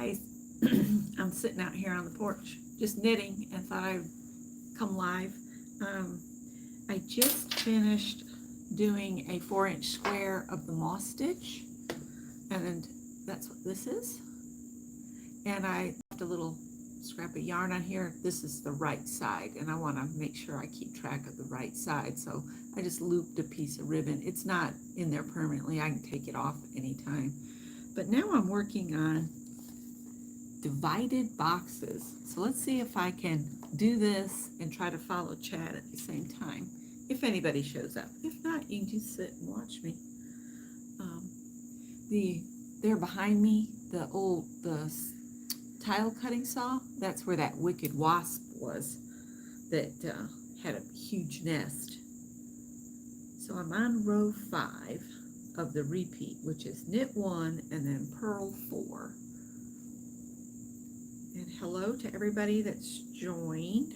guys. I'm sitting out here on the porch just knitting and thought I'd come live. I just finished doing a 4-inch square of the moss stitch, and that's what this is. And I left a little scrap of yarn on here. This is the right side, and I want to make sure I keep track of the right side, so I just looped a piece of ribbon. It's not in there permanently. I can take it off anytime. But now I'm working on divided boxes. So let's see if I can do this and try to follow Chad at the same time, if anybody shows up. If not, you can just sit and watch me. There behind me, the tile cutting saw, that's where that wicked wasp was that had a huge nest. So I'm on row 5 of the repeat, which is knit 1 and then purl 4. And hello to everybody that's joined.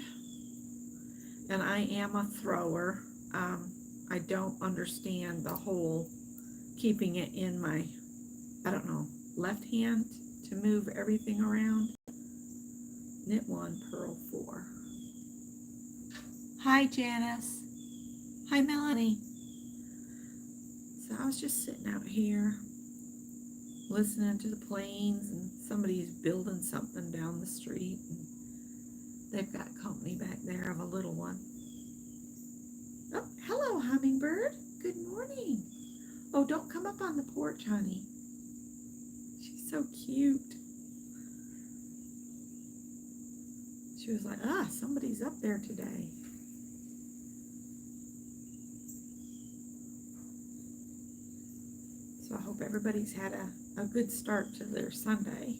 And I am a thrower. I don't understand the whole keeping it in my, I don't know, left hand to move everything around. Knit 1, purl 4. Hi, Janice. Hi, Melanie. So I was just sitting out here listening to the planes, and somebody's building something down the street, and they've got company back there of a little one. Oh, hello, hummingbird. Good morning. Oh, don't come up on the porch, honey. She's so cute. She was like, somebody's up there today. So I hope everybody's had a good start to their Sunday.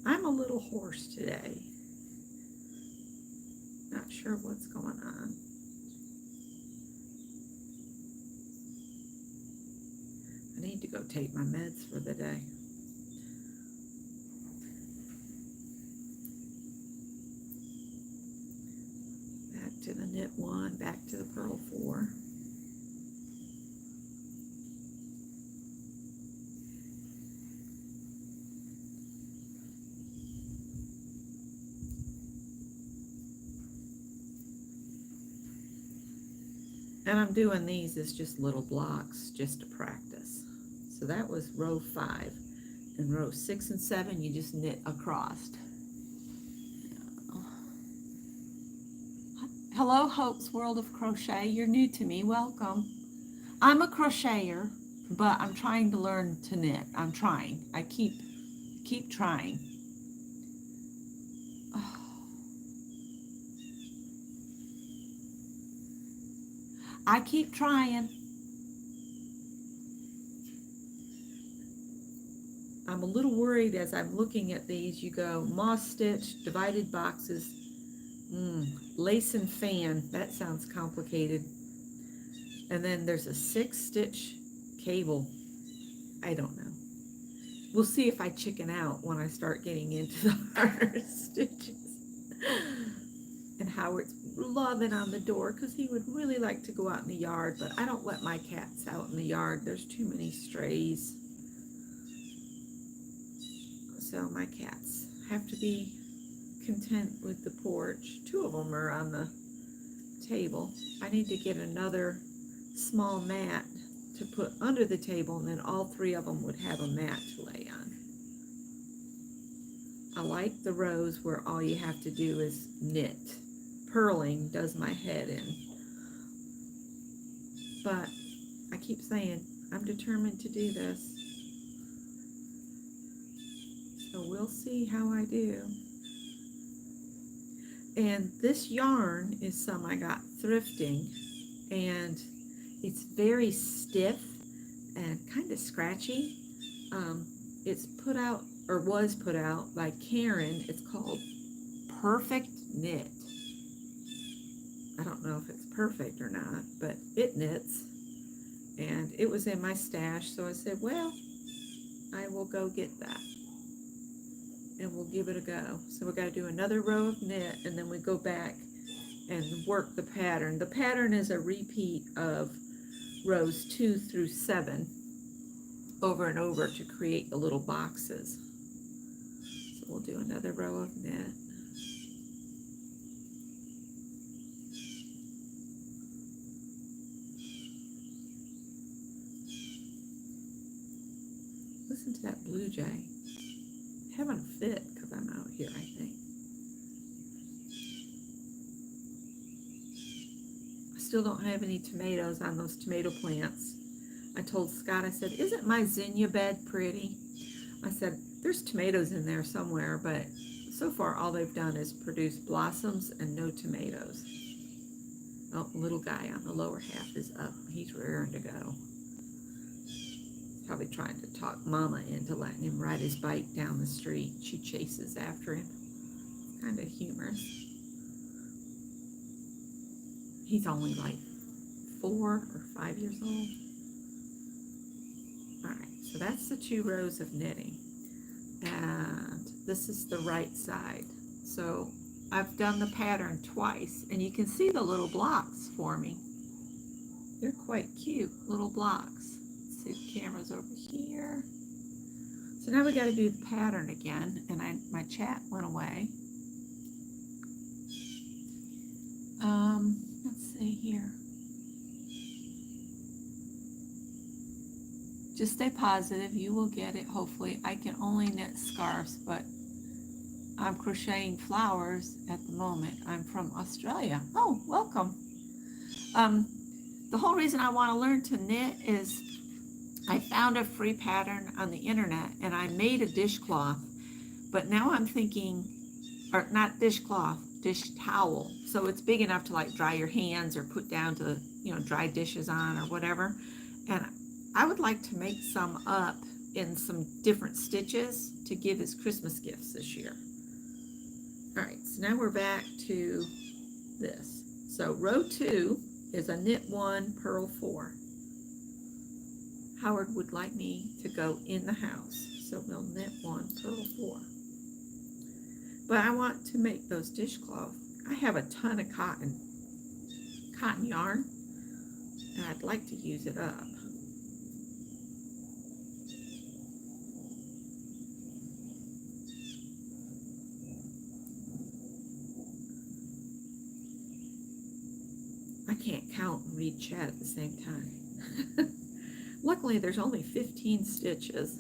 I'm a little hoarse today. Not sure what's going on. I need to go take my meds for the day. Back to the knit 1, back to the purl 4. And I'm doing these as just little blocks just to practice. So that was row 5. And row 6 and 7, you just knit across. Hello, Hope's World of Crochet. You're new to me. Welcome. I'm a crocheter, but I'm trying to learn to knit. I'm trying. I keep trying. I keep trying. I'm a little worried as I'm looking at these. You go moss stitch, divided boxes, lace and fan. That sounds complicated. And then there's a 6-stitch cable. I don't know. We'll see if I chicken out when I start getting into the harder stitches. And Howard's loving on the door because he would really like to go out in the yard, but I don't let my cats out in the yard. There's too many strays. So my cats have to be content with the porch. 2 of them are on the table. I need to get another small mat to put under the table, and then all 3 of them would have a mat to lay on. I like the rows where all you have to do is knit. Purling does my head in. But I keep saying, I'm determined to do this. So we'll see how I do. And this yarn is some I got thrifting, and it's very stiff and kind of scratchy. It's put out, or was put out by Karen. It's called Perfect Knit. I don't know if it's perfect or not, but it knits. And it was in my stash, so I said, well, I will go get that. And we'll give it a go. So we've got to do another row of knit, and then we go back and work the pattern. The pattern is a repeat of rows 2 through 7 over and over to create the little boxes. So do another row of knit. Listen to that blue jay. Having a fit because I'm out here, I think. I still don't have any tomatoes on those tomato plants. I told Scott, I said, isn't my zinnia bed pretty? I said, there's tomatoes in there somewhere, but so far all they've done is produce blossoms and no tomatoes. Oh, little guy on the lower half is up. He's raring to go. Probably trying to talk Mama into letting him ride his bike down the street. She chases after him. Kind of humorous. He's only like 4 or 5 years old. Alright, so that's the 2 rows of knitting. And this is the right side. So I've done the pattern twice, and you can see the little blocks forming. They're quite cute, little blocks. See, the camera's over here. So now we got to do the pattern again, and my chat went away. Let's see here. Just stay positive. You will get it, hopefully. I can only knit scarves, but I'm crocheting flowers at the moment. I'm from Australia. Oh, welcome. The whole reason I want to learn to knit is I found a free pattern on the internet, and I made a dishcloth, but now I'm thinking, or not dishcloth, dish towel. So it's big enough to like dry your hands or put down to, dry dishes on or whatever. And I would like to make some up in some different stitches to give as Christmas gifts this year. All right, so now we're back to this. So row 2 is a knit 1, purl 4. Howard would like me to go in the house, so we'll knit 1, purl 4. But I want to make those dishcloths. I have a ton of cotton yarn, and I'd like to use it up. I can't count and read chat at the same time. Luckily, there's only 15 stitches.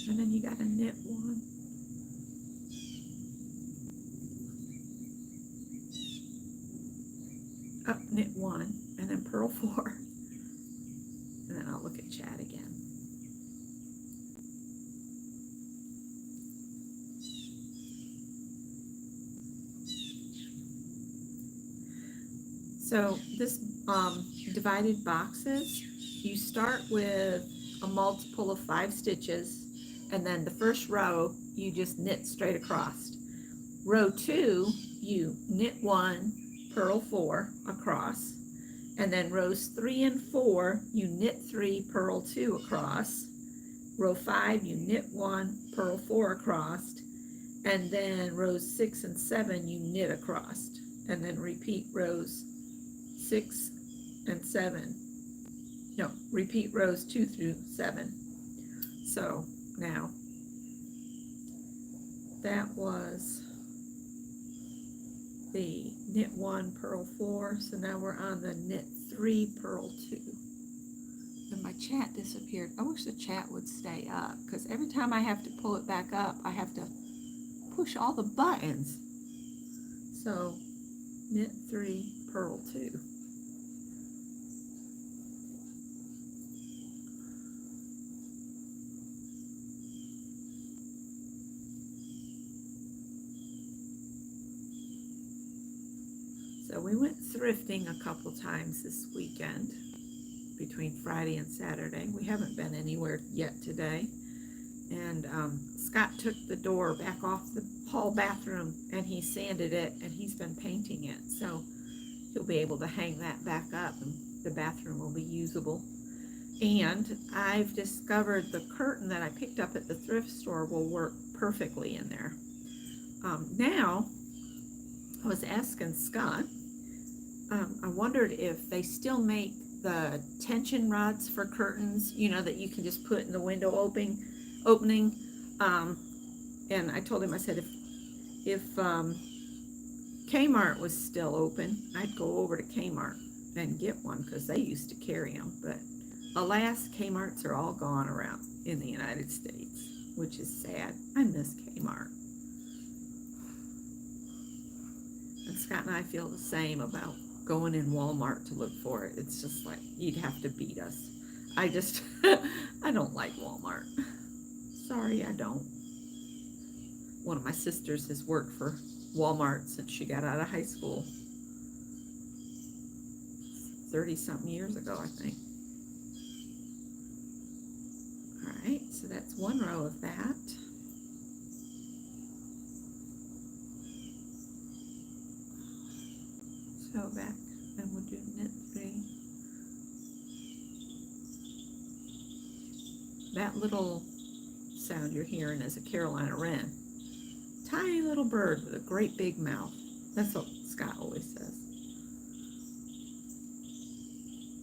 And then you got to knit 1. Up, knit 1, and then purl 4. And then I'll look at chat again. So this divided boxes, you start with a multiple of 5 stitches, and then the first row you just knit straight across. Row 2 you knit 1, purl 4 across, and then rows 3 and 4 you knit 3, purl 2 across. Row 5 you knit 1, purl 4 across, and then rows 6 and 7 you knit across, and then repeat rows 6 and 7. No, repeat rows 2 through 7. So now that was the knit 1, purl 4. So now we're on the knit 3, purl 2. And my chat disappeared. I wish the chat would stay up, because every time I have to pull it back up, I have to push all the buttons. So knit 3, purl 2. So we went thrifting a couple times this weekend, between Friday and Saturday. We haven't been anywhere yet today. And Scott took the door back off the hall bathroom, and he sanded it, and he's been painting it. So he'll be able to hang that back up and the bathroom will be usable. And I've discovered the curtain that I picked up at the thrift store will work perfectly in there. Now, I was asking Scott, I wondered if they still make the tension rods for curtains, that you can just put in the window opening. And I told him, I said, if Kmart was still open, I'd go over to Kmart and get one because they used to carry them. But alas, Kmarts are all gone around in the United States, which is sad. I miss Kmart. And Scott and I feel the same about going in Walmart to look for it. It's just like, you'd have to beat us. I don't like Walmart. Sorry, I don't. One of my sisters has worked for Walmart since she got out of high school. 30-something years ago, I think. All right, so that's one row of that. So back, and we'll do knit 3. That little sound you're hearing is a Carolina wren. Tiny little bird with a great big mouth. That's what Scott always says.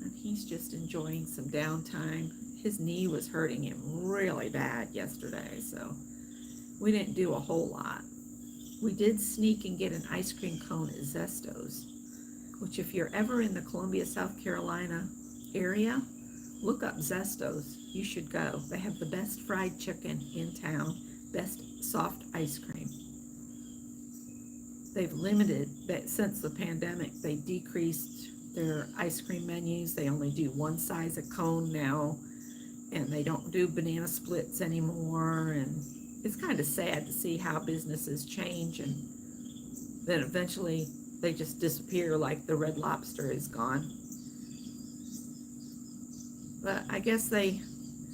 And he's just enjoying some downtime. His knee was hurting him really bad yesterday, so we didn't do a whole lot. We did sneak and get an ice cream cone at Zesto's, which if you're ever in the Columbia, South Carolina area, look up Zesto's. You should go. They have the best fried chicken in town, best soft ice cream. They've limited that since the pandemic. They decreased their ice cream menus. They only do one size of cone now, and they don't do banana splits anymore. And it's kind of sad to see how businesses change, and then eventually they just disappear, like the Red Lobster is gone. But I guess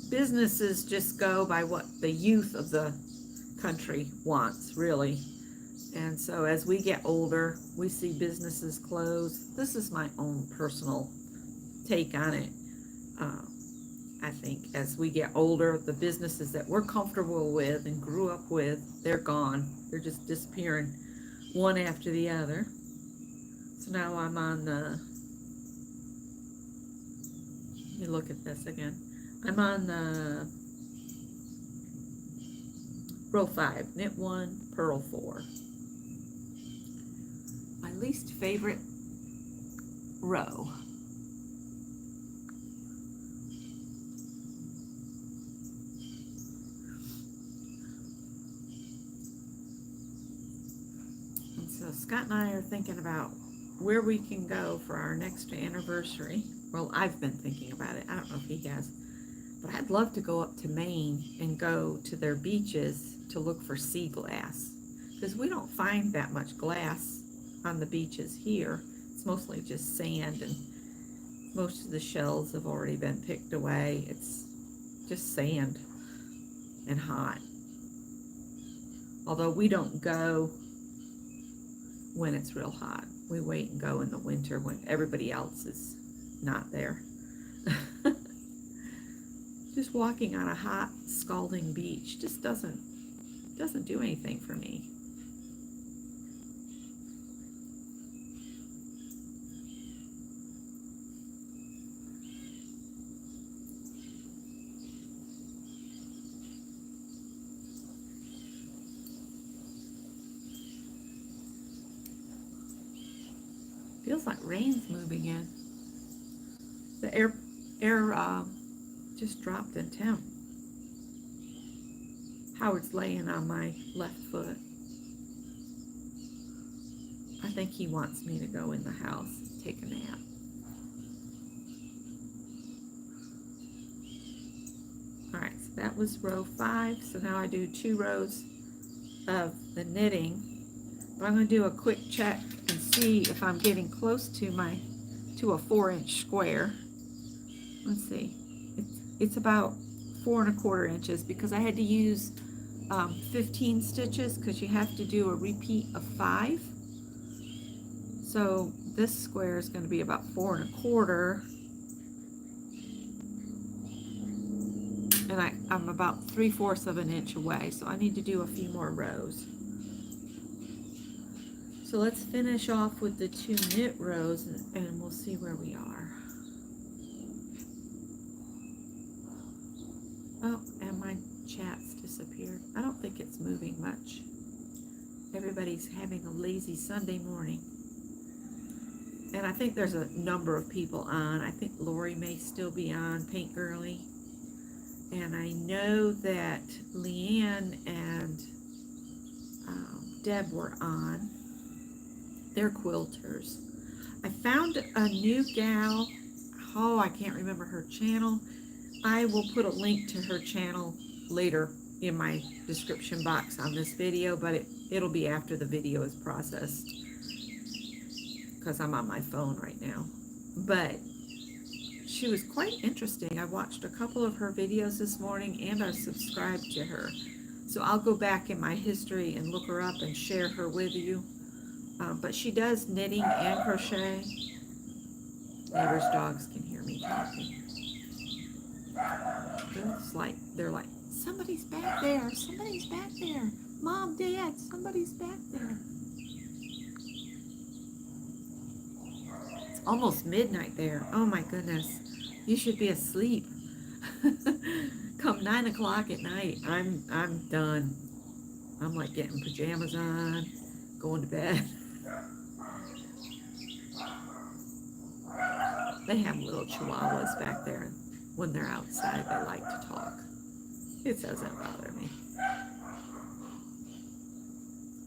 businesses just go by what the youth of the country wants, really. And so as we get older, we see businesses close. This is my own personal take on it. I think as we get older, the businesses that we're comfortable with and grew up with, they're gone. They're just disappearing one after the other. So now I'm on the, let me look at this again. I'm on the row 5, knit 1, purl 4. My least favorite row. And so Scott and I are thinking about where we can go for our next anniversary. Well, I've been thinking about it. I don't know if he has. But I'd love to go up to Maine and go to their beaches to look for sea glass. Because we don't find that much glass on the beaches here. It's mostly just sand, and most of the shells have already been picked away. It's just sand and hot. Although we don't go when it's real hot. We wait and go in the winter when everybody else is not there. Just walking on a hot, scalding beach just doesn't do anything for me. Feels like rain's moving in. The air just dropped in temp. Howard's laying on my left foot. I think he wants me to go in the house and take a nap. All right, so that was row 5. So now I do 2 rows of the knitting. But I'm going to do a quick check and see if I'm getting close to a 4-inch square. Let's see. It's about 4 1/4 inches because I had to use 15 stitches because you have to do a repeat of 5. So this square is going to be about 4 1/4. and I'm about 3/4 of an inch away, so I need to do a few more rows. So let's finish off with the 2 knit rows, and we'll see where we are. Oh, and my chat's disappeared. I don't think it's moving much. Everybody's having a lazy Sunday morning. And I think there's a number of people on. I think Lori may still be on, Paint Girly. And I know that Leanne and Deb were on. They're quilters. I found a new gal. Oh, I can't remember her channel. I will put a link to her channel later in my description box on this video, but it'll be after the video is processed because I'm on my phone right now. But she was quite interesting. I watched a couple of her videos this morning, and I subscribed to her. So I'll go back in my history and look her up and share her with you. But she does knitting and crochet. Neighbors' dogs can hear me talking. They're like, somebody's back there, somebody's back there. Mom, Dad, somebody's back there. It's almost midnight there. Oh my goodness. You should be asleep. Come 9 o'clock at night, I'm done. I'm like getting pajamas on, going to bed. They have little chihuahuas back there. When they're outside, they like to talk. It doesn't bother me.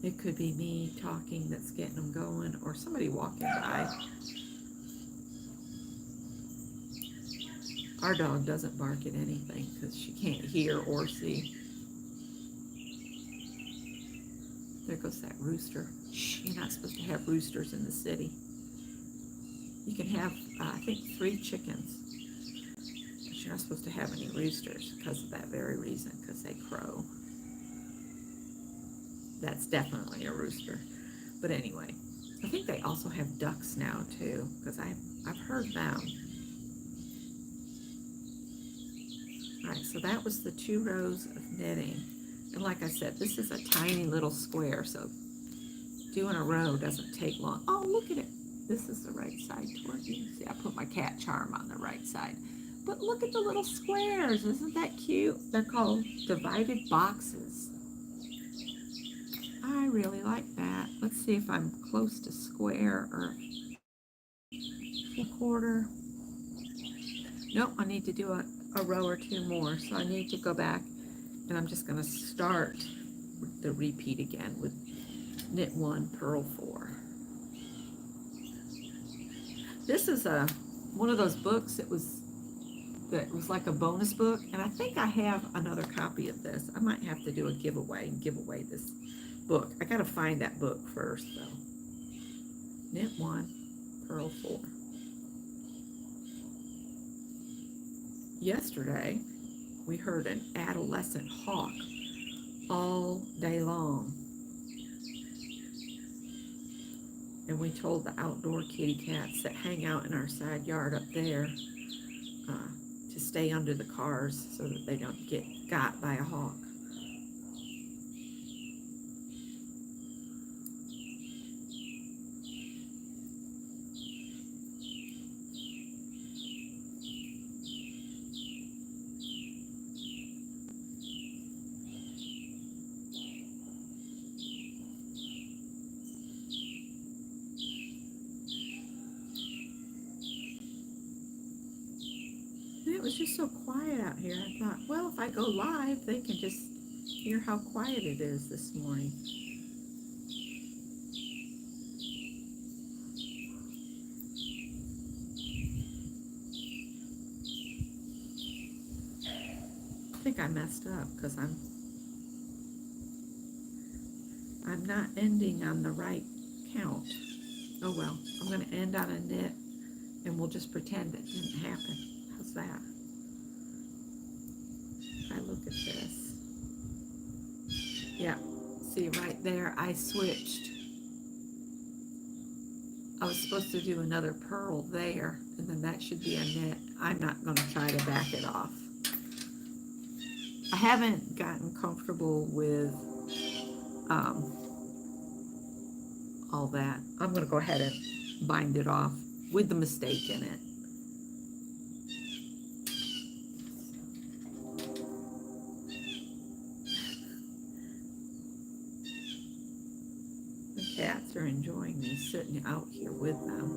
It could be me talking that's getting them going, or somebody walking by. Our dog doesn't bark at anything because she can't hear or see. There goes that rooster. Shh, you're not supposed to have roosters in the city. You can have, I think, 3 chickens. But you're not supposed to have any roosters because of that very reason, because they crow. That's definitely a rooster. But anyway, I think they also have ducks now too, because I've heard them. All right, so that was the 2 rows of knitting. And like I said, this is a tiny little square, so doing a row doesn't take long. Oh, look at it. This is the right side toward you. See, I put my cat charm on the right side. But look at the little squares. Isn't that cute? They're called divided boxes. I really like that. Let's see if I'm close to square or 1/4. Nope, I need to do a row or 2 more. So I need to go back, and I'm just going to start the repeat again with knit 1, purl 4. This is one of those books that was like a bonus book, and I think I have another copy of this. I might have to do a giveaway and give away this book. I gotta find that book first though. Knit 1, purl 4. Yesterday, we heard an adolescent hawk all day long. And we told the outdoor kitty cats that hang out in our side yard up there to stay under the cars so that they don't get got by a hawk. It was just so quiet out here. I thought, well, if I go live, they can just hear how quiet it is this morning. I think I messed up because I'm not ending on the right count. Oh well, I'm going to end on a knit, and we'll just pretend it didn't happen. How's that? If I look at this. Yeah, see right there, I switched. I was supposed to do another purl there, and then that should be a knit. I'm not going to try to back it off. I haven't gotten comfortable with all that. I'm going to go ahead and bind it off with the mistake in it. The cats are enjoying me sitting out here with them.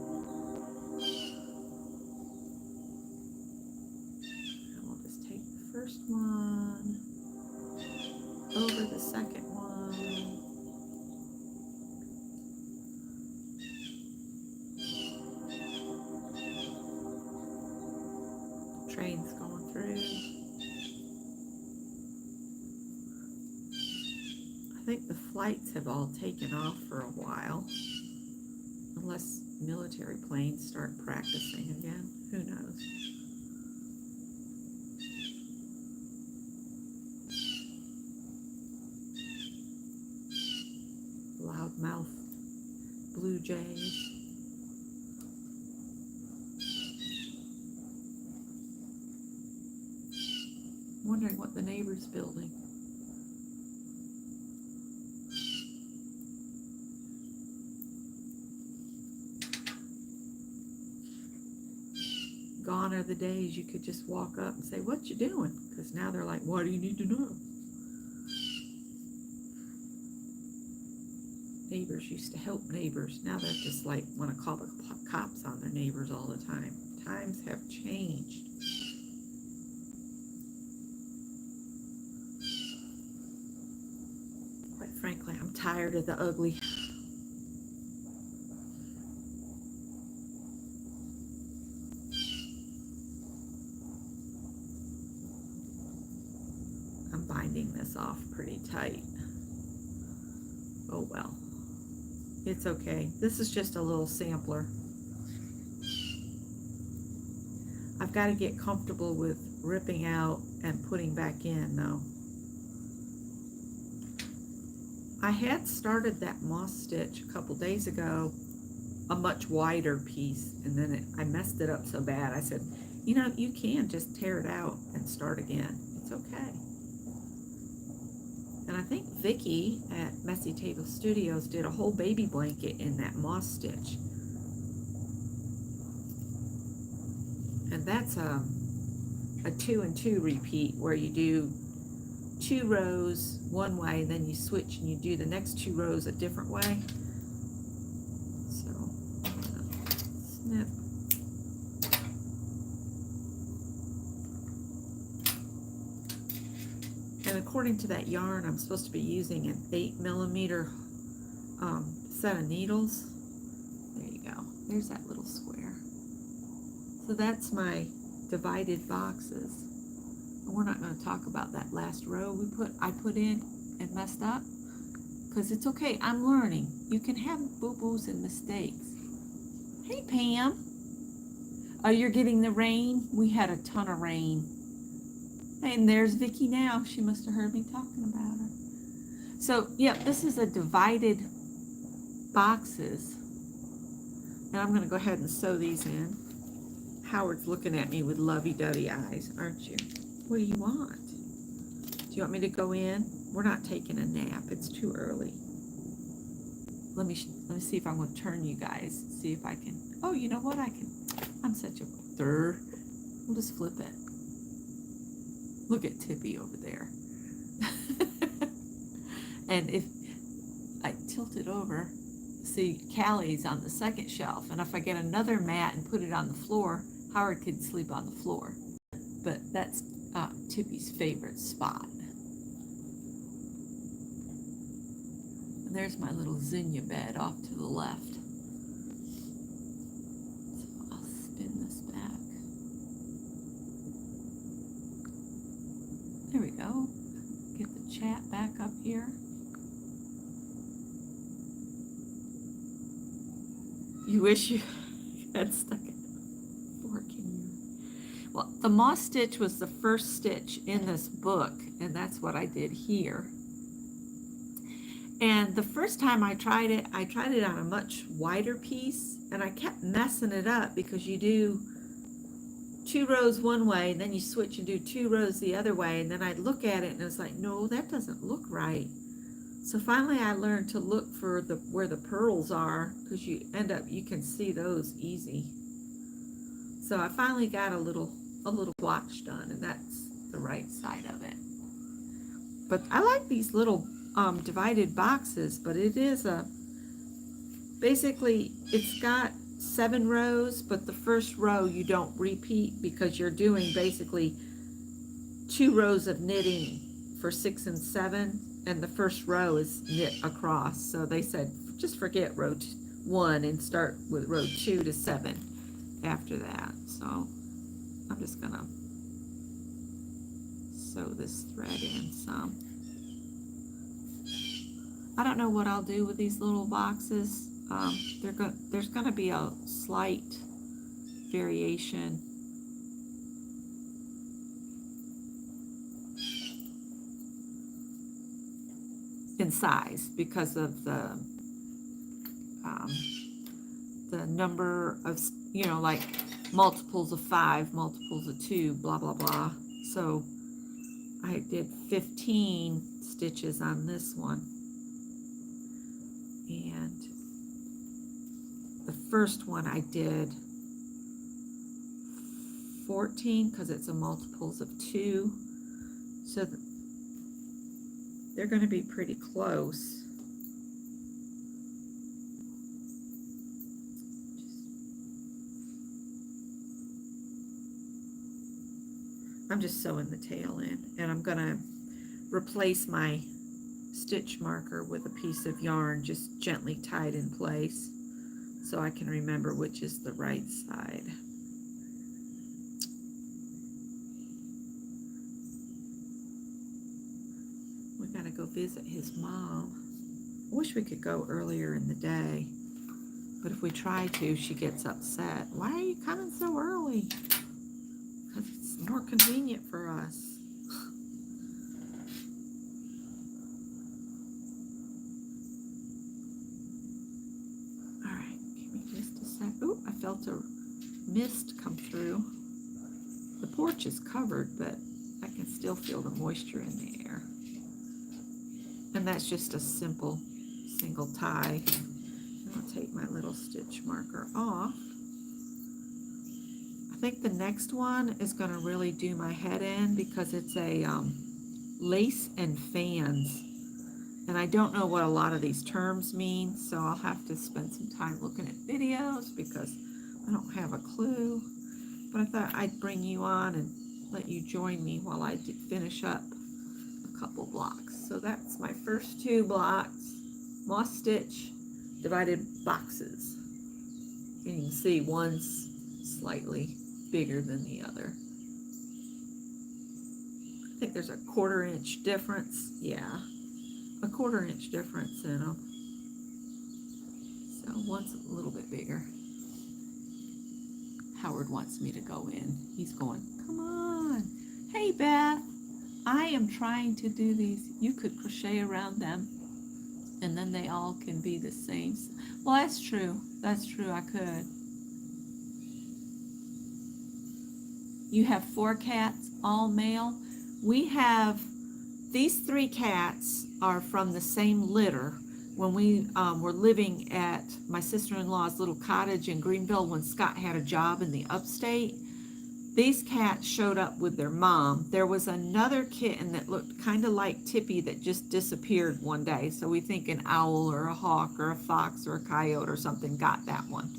And we'll just take the first one over the second one. Train's going through. I think the flights have all taken off for a while, unless military planes start practicing again. Who knows? Loudmouth blue jays. Wondering what the neighbor's building. Gone are the days you could just walk up and say, "What you doing?" Because now they're like, "Why do you need to know?" Neighbors used to help neighbors. Now they're just like want to call the cops on their neighbors all the time. Times have changed. Quite frankly, I'm tired of the ugly. I'm binding this off pretty tight. Oh well. It's okay. This is just a little sampler. I've got to get comfortable with ripping out and putting back in though. I had started that moss stitch a couple days ago, a much wider piece, and then I messed it up so bad. I said, you know, you can just tear it out and start again. It's okay. And I think Vicki at Messy Table Studios did a whole baby blanket in that moss stitch. And that's a 2 and 2 repeat where you do 2 rows one way, then you switch and you do the next 2 rows a different way. So I'm gonna snip. And according to that yarn, I'm supposed to be using an 8mm set of needles. There you go. There's that little square. So that's my divided boxes. And we're not going to talk about that last row I put in and messed up, because it's okay. I'm learning. You can have boo-boos and mistakes. Hey, Pam. Oh, you're getting the rain? We had a ton of rain. And there's Vicki now. She must have heard me talking about her. So, yeah, this is a divided boxes. And I'm going to go ahead and sew these in. Howard's looking at me with lovey-dovey eyes, aren't you? What do you want? Do you want me to go in? We're not taking a nap. It's too early. Let me see if I'm going to turn you guys. See if I can. Oh, you know what? I can. I'm such a third. We'll just flip it. Look at Tippy over there. And if I tilt it over, see, Callie's on the second shelf. And if I get another mat and put it on the floor, Howard could sleep on the floor. But that's Tippy's favorite spot. And there's my little zinnia bed off to the left. So I'll spin this back. There we go. Get the chat back up here. You wish you had stuck a fork in your... Well, the moss stitch was the first stitch in this book, and that's what I did here. And the first time I tried it on a much wider piece, and I kept messing it up because you do 2 rows one way, and then you switch and do 2 rows the other way, and then I'd look at it and it was like, no, that doesn't look right. So finally I learned to look for where the purls are, because you can see those easy. So I finally got a little swatch done, and that's the right side of it. But I like these little divided boxes, but it is basically it's got 7 rows, but the first row you don't repeat because you're doing basically 2 rows of knitting for 6 and 7, and the first row is knit across. So they said just forget row 1 and start with row 2 to 7 after that. So I'm just gonna sew this thread in some. I don't know what I'll do with these little boxes. There's going to be a slight variation in size because of the number of, like multiples of 5, multiples of 2, blah, blah, blah. So I did 15 stitches on this one. And the first one I did 14 because it's a multiples of 2. So they're going to be pretty close. I'm just sewing the tail in, and I'm going to replace my stitch marker with a piece of yarn just gently tied in place so I can remember which is the right side. We gotta go visit his mom. I wish we could go earlier in the day, but if we try to, she gets upset. Why are you coming so early? Because it's more convenient for us. Ooh, I felt a mist come through. The porch is covered, but I can still feel the moisture in the air. And that's just a simple single tie. I'll take my little stitch marker off. I think the next one is going to really do my head in because it's a lace and fans. And I don't know what a lot of these terms mean, so I'll have to spend some time looking at videos because I don't have a clue. But I thought I'd bring you on and let you join me while I finish up a couple blocks. So that's my first 2 blocks, moss stitch, divided boxes. And you can see one's slightly bigger than the other. I think there's a 1/4 inch difference. Yeah. A 1/4 inch difference in them. So one's a little bit bigger. Howard wants me to go in. He's going, come on. Hey Beth, I am trying to do these. You could crochet around them and then they all can be the same. Well, that's true. That's true, I could. You have 4 cats, all male. We have, these 3 cats are from the same litter. When we were living at my sister-in-law's little cottage in Greenville when Scott had a job in the upstate, these cats showed up with their mom. There was another kitten that looked kind of like Tippy that just disappeared one day. So we think an owl or a hawk or a fox or a coyote or something got that one.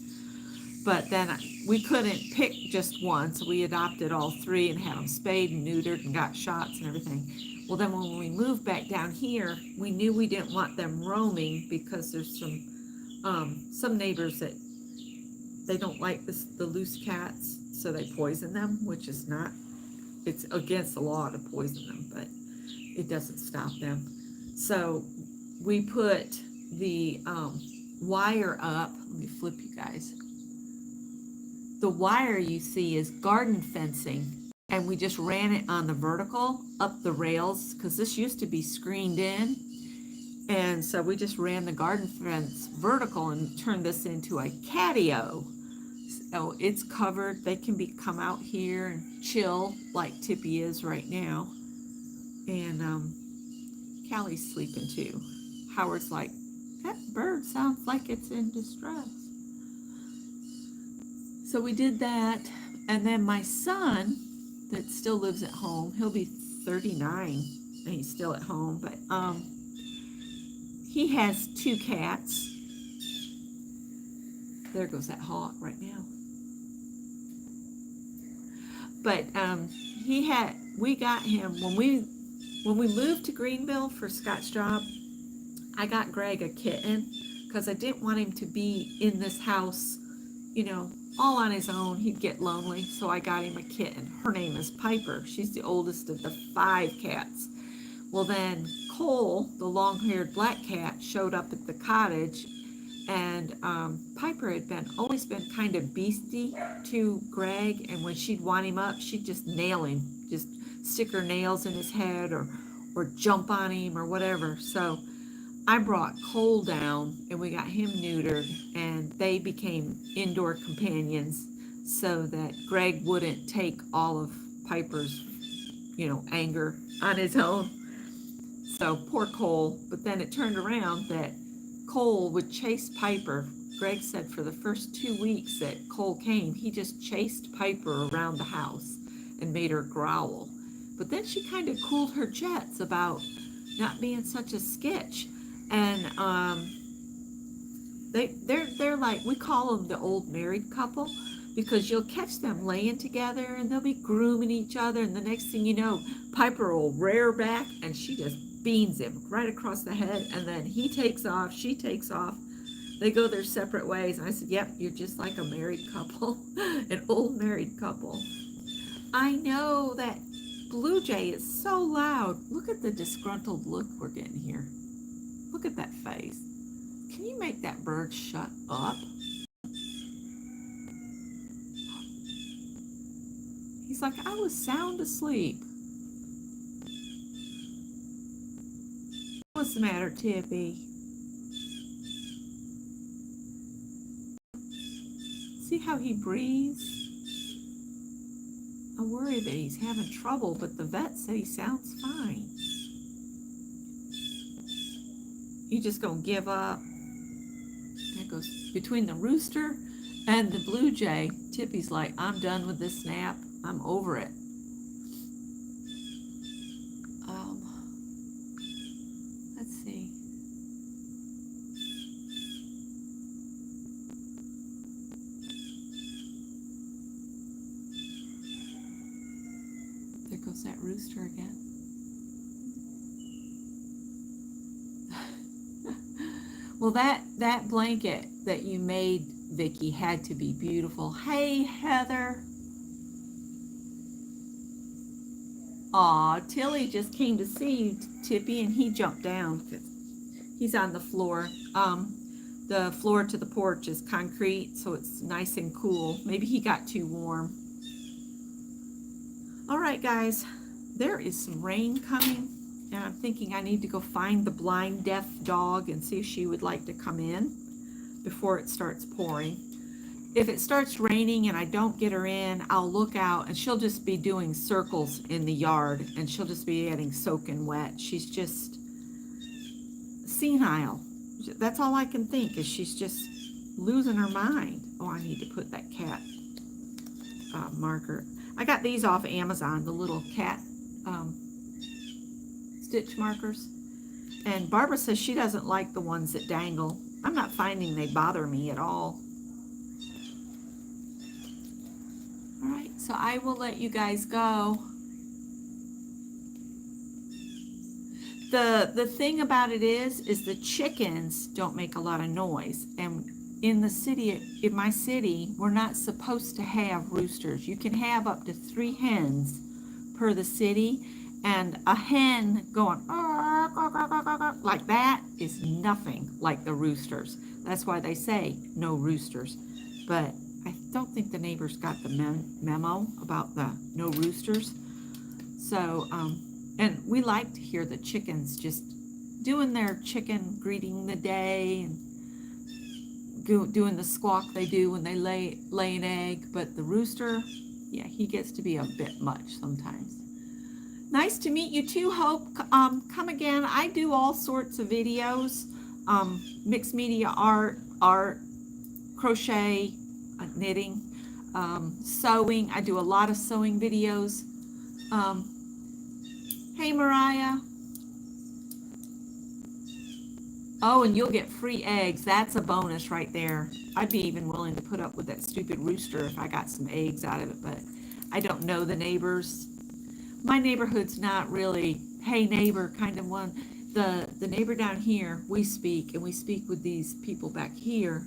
But then we couldn't pick just one, so we adopted all 3 and had them spayed and neutered and got shots and everything. Well, then when we moved back down here, we knew we didn't want them roaming because there's some neighbors that they don't like the loose cats, so they poison them, which is not, it's against the law to poison them, but it doesn't stop them. So we put the wire up. Let me flip you guys. The wire you see is garden fencing, and we just ran it on the vertical up the rails because this used to be screened in, and so we just ran the garden fence vertical and turned this into a catio. So it's covered. They can come out here and chill like Tippy is right now. And Callie's sleeping too. Howard's like, that bird sounds like it's in distress. So we did that. And then my son, that still lives at home, he'll be 39 and he's still at home, but he has 2 cats. There goes that hawk right now. But we got him when we moved to Greenville for Scott's job. I got Greg a kitten because I didn't want him to be in this house, you know, all on his own. He'd get lonely, so I got him a kitten. Her name is Piper. She's the oldest of the 5 cats. Well, then Cole, the long-haired black cat, showed up at the cottage, and Piper had always been kind of beastie to Greg, and when she'd want him up, she'd just nail him, just stick her nails in his head or jump on him or whatever. So I brought Cole down and we got him neutered, and they became indoor companions so that Greg wouldn't take all of Piper's, you know, anger on his own. So poor Cole. But then it turned around that Cole would chase Piper. Greg said for the first 2 weeks that Cole came, he just chased Piper around the house and made her growl. But then she kind of cooled her jets about not being such a skitch. And they're like, we call them the old married couple, because you'll catch them laying together and they'll be grooming each other, and the next thing you know, Piper will rear back and she just beans him right across the head, and then he takes off, she takes off, they go their separate ways. And I said, yep, you're just like a married couple, an old married couple. I know that blue jay is so loud. Look at the disgruntled look we're getting here. Look at that face. Can you make that bird shut up? He's like, I was sound asleep. What's the matter, Tippy? See how he breathes? I worry that he's having trouble, but the vet said he sounds fine. You just gonna give up? That goes between the rooster and the blue jay. Tippy's like, I'm done with this nap. I'm over it. Let's see. There goes that rooster again. Well, that blanket that you made, Vicky, had to be beautiful. Hey, Heather. Aw, Tilly just came to see you, Tippy, and he jumped down because he's on the floor. The floor to the porch is concrete, so it's nice and cool. Maybe he got too warm. All right, guys, there is some rain coming, and I'm thinking I need to go find the blind deaf dog and see if she would like to come in before it starts pouring. If it starts raining and I don't get her in, I'll look out and she'll just be doing circles in the yard and she'll just be getting soaking wet. She's just senile. That's all I can think, is she's just losing her mind. Oh, I need to put that cat marker. I got these off Amazon, the little cat stitch markers. And Barbara says she doesn't like the ones that dangle. I'm not finding they bother me at all. All right, so I will let you guys go. The thing about it is the chickens don't make a lot of noise. And in the city, in my city, we're not supposed to have roosters. You can have up to 3 hens per the city, and a hen going like that is nothing like the roosters. That's why they say no roosters. But I don't think the neighbors got the memo about the no roosters. So, and we like to hear the chickens just doing their chicken greeting the day and doing the squawk they do when they lay an egg. But the rooster, yeah, he gets to be a bit much sometimes. Nice to meet you too, Hope. Come again. I do all sorts of videos, mixed media art, crochet, knitting, sewing. I do a lot of sewing videos. Hey, Mariah. Oh, and you'll get free eggs. That's a bonus right there. I'd be even willing to put up with that stupid rooster if I got some eggs out of it, but I don't know the neighbors. My neighborhood's not really, hey neighbor kind of one. The neighbor down here, we speak, and we speak with these people back here,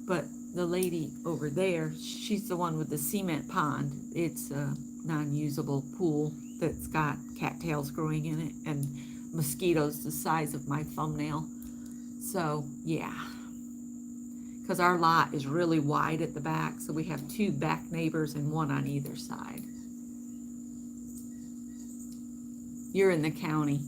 but the lady over there, she's the one with the cement pond. It's a non-usable pool that's got cattails growing in it and mosquitoes the size of my thumbnail. So yeah, because our lot is really wide at the back, so we have 2 back neighbors and 1 on either side. You're in the county.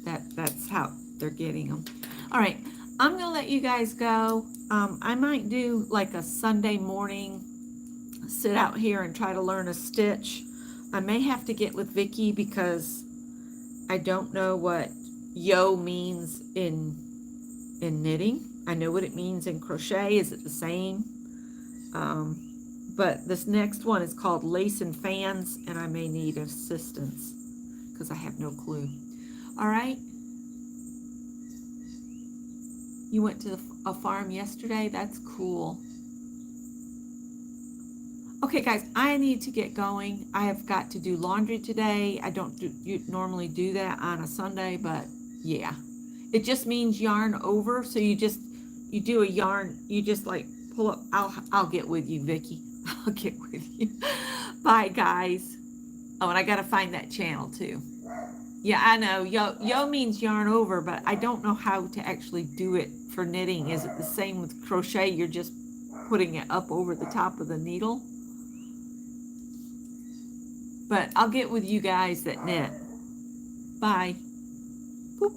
That's how they're getting them. All right, I'm gonna let you guys go. I might do like a Sunday morning, sit out here and try to learn a stitch. I may have to get with Vicki because I don't know what yo means in knitting. I know what it means in crochet. Is it the same? But this next one is called lace and fans, and I may need assistance because I have no clue. All right. You went to a farm yesterday? That's cool. Okay, guys, I need to get going. I have got to do laundry today. I don't normally do that on a Sunday, but yeah. It just means yarn over, so you do a yarn, you just like pull up. I'll get with you, Vicki. I'll get with you. Bye, guys. Oh, and I got to find that channel too. Yeah, I know. Yo means yarn over, but I don't know how to actually do it for knitting. Is it the same with crochet? You're just putting it up over the top of the needle? But I'll get with you guys that knit. Bye. Boop.